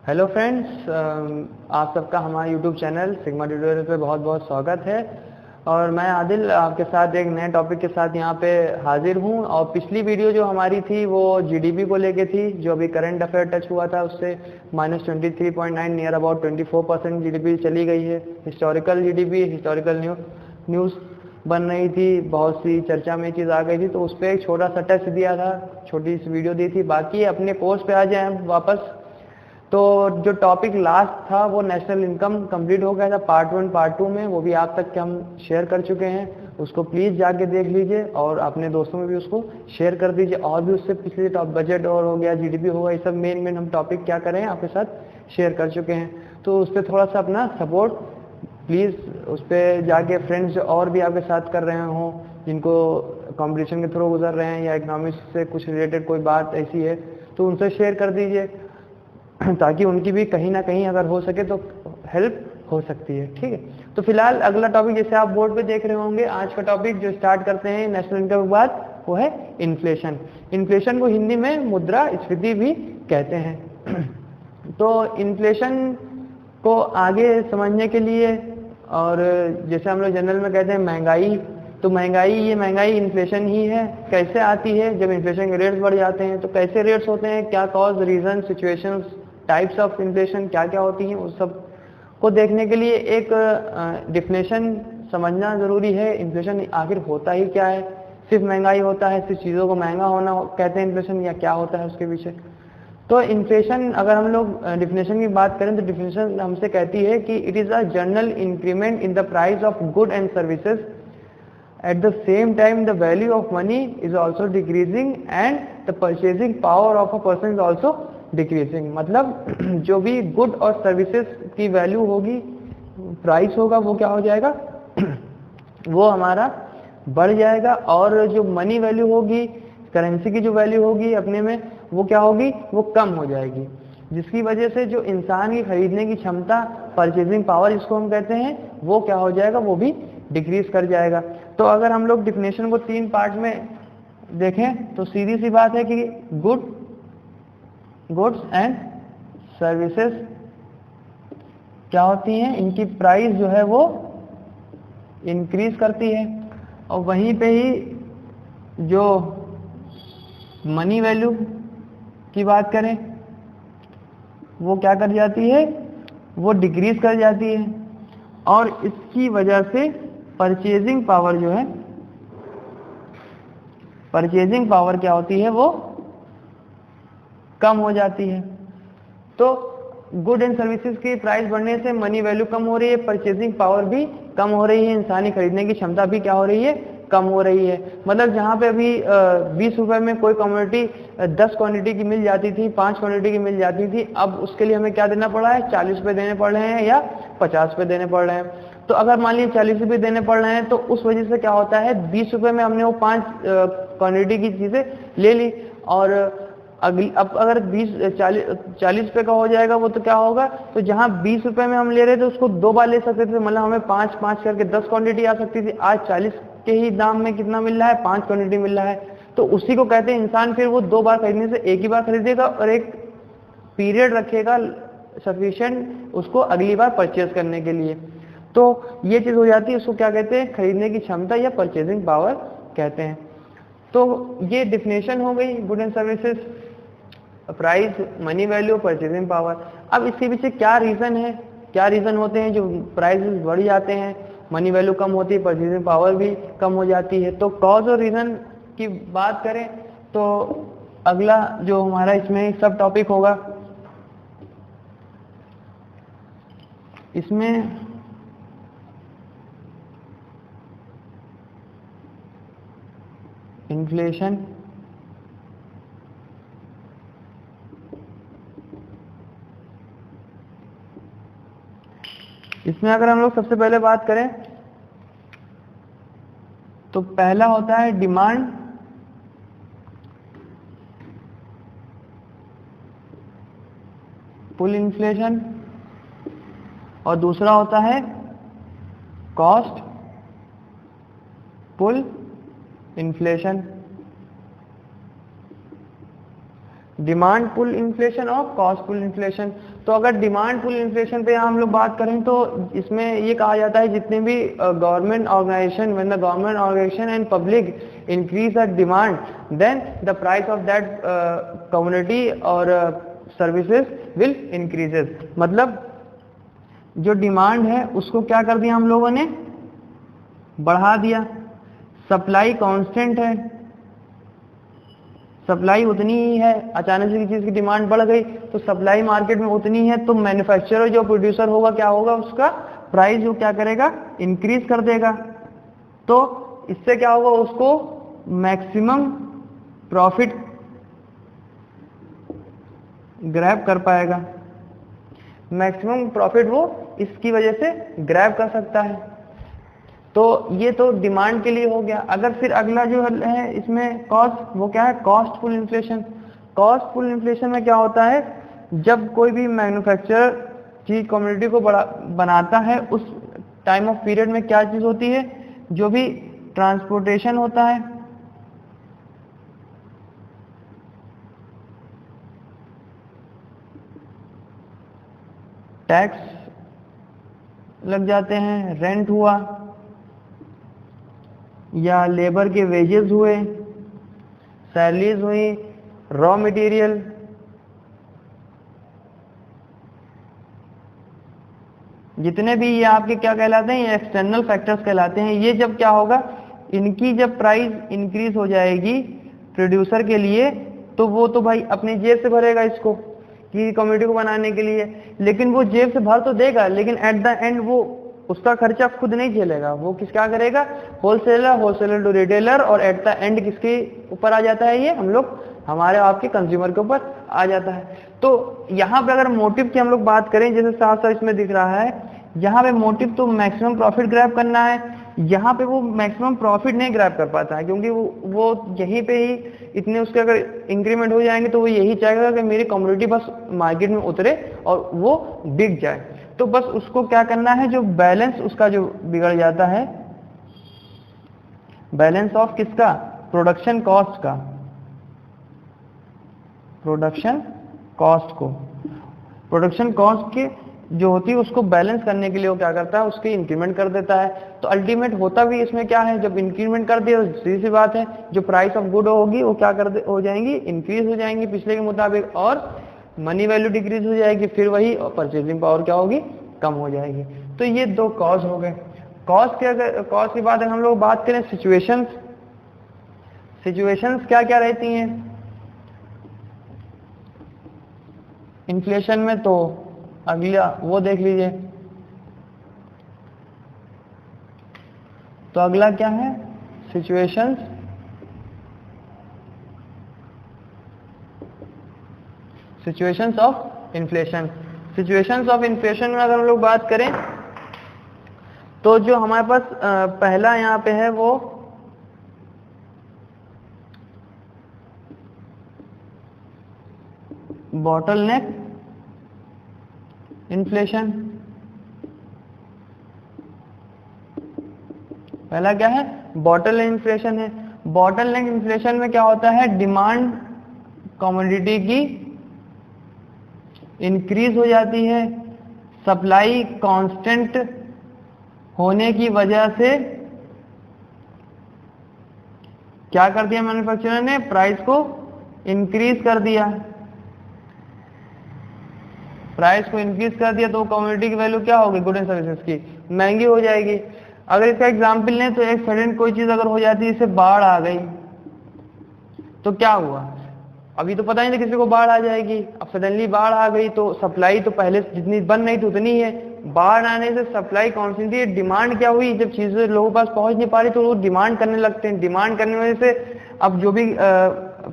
Hello friends, आप सबका हमारे यूट्यूब चैनल सिग्मा ट्यूटोरियल पे बहुत बहुत स्वागत है। और मैं आदिल आपके साथ एक नए टॉपिक के साथ यहाँ पे हाजिर हूँ। और पिछली वीडियो जो हमारी थी वो जीडीपी को लेके थी, जो अभी करंट अफेयर टच हुआ था, उससे -23.9 नियर अबाउट 24% जीडीपी चली गई है। हिस्टोरिकल जीडीपी, हिस्टोरिकल न्यूज़ बन रही थी, बहुत सी चर्चा में चीज़ आ गई थी, तो उस पर एक छोटा सा टच दिया था, छोटी सी वीडियो दी थी। बाकी अपने कोर्स पे आ जाए वापस। तो जो टॉपिक लास्ट था वो नेशनल इनकम कंप्लीट हो गया था पार्ट 1 पार्ट 2 में, वो भी आप तक के हम शेयर कर चुके हैं। उसको प्लीज़ जाके देख लीजिए और अपने दोस्तों में भी उसको शेयर कर दीजिए। और भी उससे पिछले टॉप बजट और हो गया, जीडीपी हो गया, ये सब मेन हम टॉपिक क्या करें आपके साथ शेयर कर चुके हैं। तो उस पर थोड़ा सा अपना सपोर्ट प्लीज़, उस पर जाके फ्रेंड्स और भी आपके साथ कर रहे हों, जिनको कंपटीशन के थ्रू गुजर रहे हैं या इकोनॉमिक्स से कुछ रिलेटेड कोई बात ऐसी है, तो उनसे शेयर कर दीजिए, ताकि उनकी भी कहीं ना कहीं अगर हो सके तो हेल्प हो सकती है। ठीक है, तो फिलहाल अगला टॉपिक जैसे आप बोर्ड पे देख रहे होंगे, आज का टॉपिक जो स्टार्ट करते हैं नेशनल इनकम के बाद, वो है इन्फ्लेशन। इन्फ्लेशन को हिंदी में मुद्रास्फीति भी कहते हैं। तो इन्फ्लेशन को आगे समझने के लिए, और जैसे हम लोग जनरल में कहते हैं महंगाई, तो महंगाई, ये महंगाई इन्फ्लेशन ही है। कैसे आती है? जब इन्फ्लेशन के रेट्स बढ़ जाते हैं। तो कैसे रेट्स होते हैं, क्या cause, reason, situations, types of inflation क्या क्या होती हैं, उस सब को देखने के लिए एक डिफिनेशन समझना जरूरी है। इन्फ्लेशन आखिर होता ही क्या है? सिर्फ महंगाई होता है, सिर्फ चीज़ों को महंगा होना कहते हैं इन्फ्लेशन, या क्या होता है उसके पीछे? तो इन्फ्लेशन, अगर हम लोग डिफिनेशन की बात करें तो डिफिनेशन हमसे कहती है कि it is a general increment in the price of good and services, at the same time the value of money is also decreasing and the purchasing power of a person is also decreasing। मतलब जो भी good और services की value होगी, price होगा, वो क्या हो जाएगा? वो हमारा बढ़ जाएगा। और जो मनी वैल्यू होगी, करेंसी की जो वैल्यू होगी अपने में, वो क्या होगी? वो कम हो जाएगी, जिसकी वजह से जो इंसान की खरीदने की क्षमता, परचेजिंग पावर जिसको हम कहते हैं, वो क्या हो जाएगा? वो भी डिक्रीज कर जाएगा। तो अगर हम लोग डिफिनेशन को 3 पार्ट में देखें तो सीधी सी बात है कि गुड्स एंड सर्विसेज क्या होती हैं, इनकी प्राइस जो है वो इंक्रीज करती है। और वहीं पे ही जो मनी वैल्यू की बात करें, वो क्या कर जाती है? वो डिक्रीज कर जाती है। और इसकी वजह से परचेजिंग पावर जो है, परचेजिंग पावर क्या होती है? वो कम हो जाती है। तो गुड एंड सर्विसेज की प्राइस बढ़ने से मनी वैल्यू कम हो रही है, परचेजिंग पावर भी कम हो रही है, इंसानी खरीदने की क्षमता भी क्या हो रही है? कम हो रही है। मतलब जहाँ पे अभी 20 रुपए में कोई कमोडिटी 10 क्वांटिटी की मिल जाती थी, 5 क्वांटिटी की मिल जाती थी, अब उसके लिए हमें क्या देना पड़ रहा है? 40 रुपए देने पड़ रहे हैं या 50 रुपए देने पड़ रहे हैं। तो अगर मान लीजिए 40 रुपए देने पड़ रहे हैं, तो उस वजह से क्या होता है? 20 रुपए में हमने वो 5 क्वांटिटी की चीजें ले ली, और अगली अब अगर 40 रुपए का हो जाएगा, वो तो क्या होगा? तो जहां 20 रुपए में हम ले रहे थे, उसको 2 बार ले सकते थे, मतलब हमें 5-5 करके 10 क्वांटिटी आ सकती थी। आज 40 के ही दाम में कितना मिल रहा है? 5 क्वांटिटी मिल रहा है। तो उसी को कहते हैं इंसान फिर वो 2 बार खरीदने से एक ही बार खरीदेगा, और एक पीरियड रखेगा सफिशिएंट उसको अगली बार परचेज करने के लिए। तो ये चीज हो जाती है, उसको क्या कहते हैं? खरीदने की क्षमता या परचेजिंग पावर कहते हैं। तो ये डिफिनेशन हो गई good and services, price, money value, purchasing power. अब इसके पीछे क्या रीजन है, क्या रीजन होते हैं जो प्राइसेस बढ़ जाते हैं, मनी वैल्यू कम होती है, परचेजिंग पावर भी कम हो जाती है? तो कॉज और रीजन की बात करें तो अगला जो हमारा इसमें सब टॉपिक होगा, इसमें इन्फ्लेशन, इसमें अगर हम लोग सबसे पहले बात करें तो पहला होता है डिमांड पुल इन्फ्लेशन, और दूसरा होता है cost pull inflation. Demand pull inflation और कॉस्ट पुल इन्फ्लेशन। तो अगर डिमांड पुल इन्फ्लेशन पे हम लोग बात करें तो इसमें ये कहा जाता है जितने भी government organisation, when the government organisation and public increase the demand, then the price of that community और सर्विसेज विल इंक्रीजेस। मतलब जो डिमांड है उसको क्या कर दिया हम लोगों ने, बढ़ा दिया। सप्लाई कांस्टेंट है, सप्लाई उतनी ही है, अचानक से किसी चीज की डिमांड बढ़ गई तो सप्लाई मार्केट में उतनी है, तो मैन्युफैक्चरर जो प्रोड्यूसर होगा क्या होगा, उसका प्राइस जो क्या करेगा, इंक्रीज कर देगा। तो इससे क्या होगा, उसको मैक्सिमम प्रॉफिट ग्रैब कर पाएगा, मैक्सिमम प्रॉफिट वो इसकी वजह से ग्रैब कर सकता है। तो ये तो डिमांड के लिए हो गया। अगर फिर अगला जो है इसमें कॉस्ट, वो क्या है, cost pull inflation. Cost pull inflation में क्या होता है, जब कोई भी मैन्युफैक्चरर चीज कम्युनिटी को बनाता है, उस टाइम ऑफ पीरियड में क्या चीज होती है, जो भी ट्रांसपोर्टेशन होता है, टैक्स लग जाते हैं, रेंट हुआ या लेबर के वेजेस हुए, सैलरीज हुई, रॉ मटेरियल, जितने भी ये आपके क्या कहलाते हैं, ये एक्सटर्नल फैक्टर्स कहलाते हैं। ये जब क्या होगा, इनकी जब प्राइस इंक्रीज हो जाएगी प्रोड्यूसर के लिए, तो वो तो भाई अपनी जेब से भरेगा इसको कि कम्युनिटी को बनाने के लिए, लेकिन वो जेब से भर तो देगा, लेकिन एट द एंड वो उसका खर्चा खुद नहीं झेलेगा, वो क्या करेगा, होलसेलर टू रिटेलर, और एट द एंड किसके ऊपर आ जाता है, ये हम लोग हमारे आपके कंज्यूमर के ऊपर आ जाता है। तो यहाँ पे अगर मोटिव की हम लोग बात करें, जैसे साफ साफ इसमें दिख रहा है, यहाँ पे मोटिव तो मैक्सिमम प्रॉफिट ग्रैब करना है। यहाँ पे वो मैक्सिमम प्रॉफिट नहीं ग्रैब कर पाता है, क्योंकि वो यहीं पे ही इतने उसके अगर इंक्रीमेंट हो जाएंगे तो वो यही चाहेगा कि मेरी कम्युनिटी बस मार्केट में उतरे और वो बिक जाए। तो बस उसको क्या करना है, जो बैलेंस उसका जो बिगड़ जाता है, बैलेंस ऑफ किसका, प्रोडक्शन कॉस्ट का, प्रोडक्शन कॉस्ट को, प्रोडक्शन कॉस्ट के जो होती है उसको बैलेंस करने के लिए वो क्या करता है, उसकी इंक्रीमेंट कर देता है। तो अल्टीमेट होता भी इसमें क्या है, जब इंक्रीमेंट कर दिया तो सीधी सी बात है, जो प्राइस ऑफ गुड होगी वो क्या हो जाएंगी, इंक्रीज हो जाएंगी पिछले के मुताबिक, और मनी वैल्यू डिक्रीज हो जाएगी, फिर वही परचेजिंग पावर क्या होगी, कम हो जाएगी। तो ये दो कॉज हो गए। कॉज के अगर कॉज की बात हम लोग बात करें, सिचुएशंस क्या क्या रहती हैं इन्फ्लेशन में, तो अगला वो देख लीजिए। तो अगला क्या है, situations, situations of inflation. Situations of inflation में अगर हम लोग बात करें तो जो हमारे पास पहला यहाँ पे है वो बॉटलनेक इन्फ्लेशन। पहला क्या है, बॉटलनेक इन्फ्लेशन है। बॉटलनेक इन्फ्लेशन में क्या होता है, डिमांड कमोडिटी की इंक्रीज हो जाती है, सप्लाई कांस्टेंट होने की वजह से क्या कर दिया मैन्युफैक्चरर ने, प्राइस को इंक्रीज कर दिया। प्राइस को इंक्रीज कर दिया तो कमोडिटी की वैल्यू क्या होगी, गुड एंड सर्विसेज की महंगी हो जाएगी। अगर इसका एग्जांपल लें तो एक सडन कोई चीज अगर हो जाती है, जैसे बाढ़ आ गई, तो क्या हुआ, अभी तो पता ही नहीं किसी को बाढ़ आ जाएगी, अब सडनली बाढ़ आ गई तो सप्लाई तो पहले जितनी बन रही थी उतनी है, बाढ़ आने से सप्लाई कॉन्स्टेंट थी, डिमांड क्या हुई, जब चीजें लोगों के पास पहुंच नहीं पा रही तो वो डिमांड करने लगते हैं। डिमांड करने की वजह से अब जो भी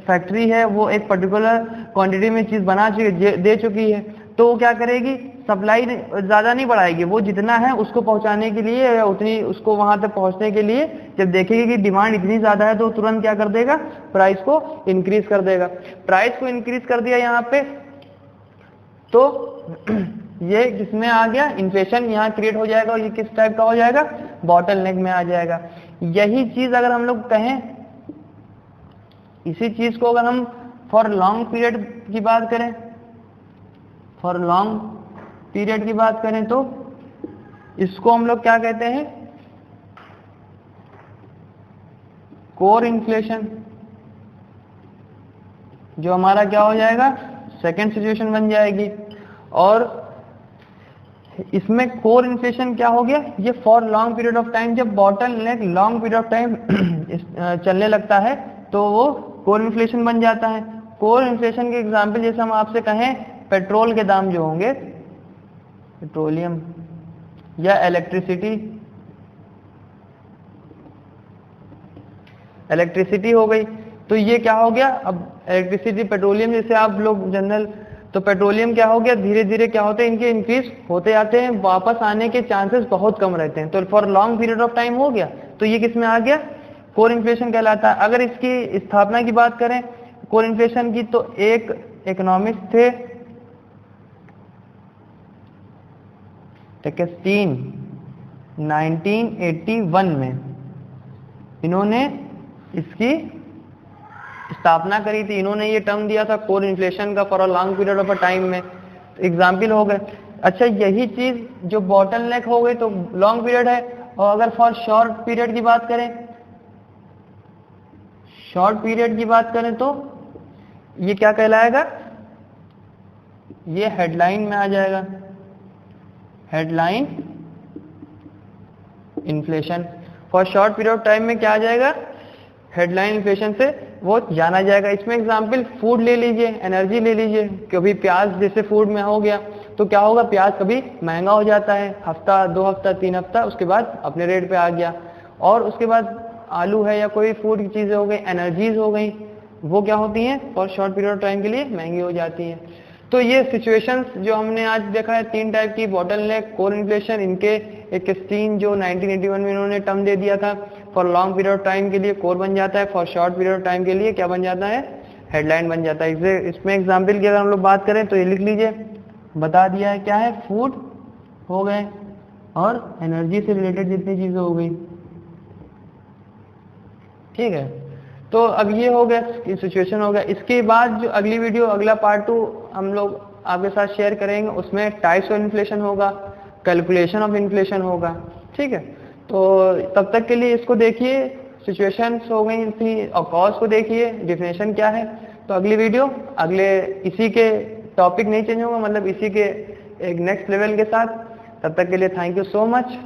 फैक्ट्री है वो एक पर्टिकुलर क्वांटिटी में चीज बना चुकी दे चुकी है, तो वो क्या करेगी, सप्लाई ज्यादा नहीं बढ़ाएगी, वो जितना है उसको पहुंचाने के लिए या उतनी उसको वहां तक पहुंचने के लिए जब देखेगी कि डिमांड इतनी ज्यादा है तो तुरंत क्या कर देगा, प्राइस को इंक्रीज कर देगा। प्राइस को इंक्रीज कर दिया यहाँ पे, तो ये किसमें आ गया, इन्फ्लेशन यहाँ क्रिएट हो जाएगा, और ये किस टाइप का हो जाएगा, बॉटलनेक में आ जाएगा। यही चीज अगर हम लोग कहें, इसी चीज को अगर हम फॉर लॉन्ग पीरियड की बात करें, फॉर लॉन्ग पीरियड की बात करें तो इसको हम लोग क्या कहते हैं, कोर इन्फ्लेशन, जो हमारा क्या हो जाएगा, सेकंड सिचुएशन बन जाएगी। और इसमें कोर इन्फ्लेशन क्या हो गया, ये for long period of time, जब bottleneck long period of time चलने लगता है तो वो कोर इन्फ्लेशन बन जाता है। कोर इन्फ्लेशन के एग्जांपल जैसे हम आपसे कहें, पेट्रोल के दाम जो होंगे, पेट्रोलियम या इलेक्ट्रिसिटी हो गई, तो ये क्या हो गया, अब इलेक्ट्रिसिटी पेट्रोलियम जैसे आप लोग जनरल, तो पेट्रोलियम क्या हो गया, धीरे धीरे क्या होते हैं, इनके इंक्रीज होते जाते हैं, वापस आने के चांसेस बहुत कम रहते हैं, तो for long period of time हो गया, तो ये किस में आ गया, कोर इन्फ्लेशन कहलाता है। अगर इसकी स्थापना की बात करें कोर इन्फ्लेशन की, तो एक इकोनॉमिस्ट थे टेकेस्टीन 1981 में, इन्होंने इसकी स्थापना करी थी, इन्होंने ये टर्म दिया था कोर इन्फ्लेशन का for a long period of a time में, एग्जाम्पल हो गए। अच्छा, यही चीज जो बॉटलनेक हो गई तो लॉन्ग पीरियड है, और अगर फॉर शॉर्ट पीरियड की बात करें, शॉर्ट पीरियड की बात करें तो ये क्या कहलाएगा, ये हेडलाइन में आ जाएगा, headline inflation. For short period of time में क्या आ जाएगा, हेडलाइन इन्फ्लेशन से वो जाना जाएगा। इसमें एग्जांपल फूड ले लीजिए, एनर्जी ले लीजिए, कभी प्याज जैसे फूड में हो गया तो क्या होगा, प्याज कभी महंगा हो जाता है, हफ्ता 2 हफ्ता 3 हफ्ता, उसके बाद अपने रेट पे आ गया। और उसके बाद आलू है या कोई फूड की चीजें हो गई, एनर्जीज हो गई, वो क्या होती हैं, for short period of time के लिए महंगी हो जाती हैं। तो ये सिचुएशंस जो हमने आज देखा है 3 टाइप की, बॉटलनेक, कोर इन्फ्लेशन, इनके एक स्टीन जो 1981 में इन्होंने टर्म दे दिया था, for long period of time के लिए कोर बन जाता है, for short period of time के लिए क्या बन जाता है, हेडलाइन बन जाता है। इसमें एग्जाम्पल की अगर हम लोग बात करें तो ये लिख लीजिए, बता दिया है क्या है, फूड हो गए और एनर्जी से रिलेटेड जितनी चीजें हो गई, ठीक है। तो अब ये हो गया, सिचुएशन हो गया। इसके बाद जो अगली वीडियो, अगला पार्ट 2 हम लोग आपके साथ शेयर करेंगे, उसमें टाइप्स ऑफ इन्फ्लेशन होगा, कैलकुलेशन ऑफ इन्फ्लेशन होगा, ठीक है। तो तब तक के लिए इसको देखिए, सिचुएशंस हो गई थी, और कॉज को देखिए, डिफिनेशन क्या है। तो अगली वीडियो अगले इसी के टॉपिक नहीं चेंज होगा, मतलब इसी के एक नेक्स्ट लेवल के साथ। तब तक के लिए थैंक यू सो मच।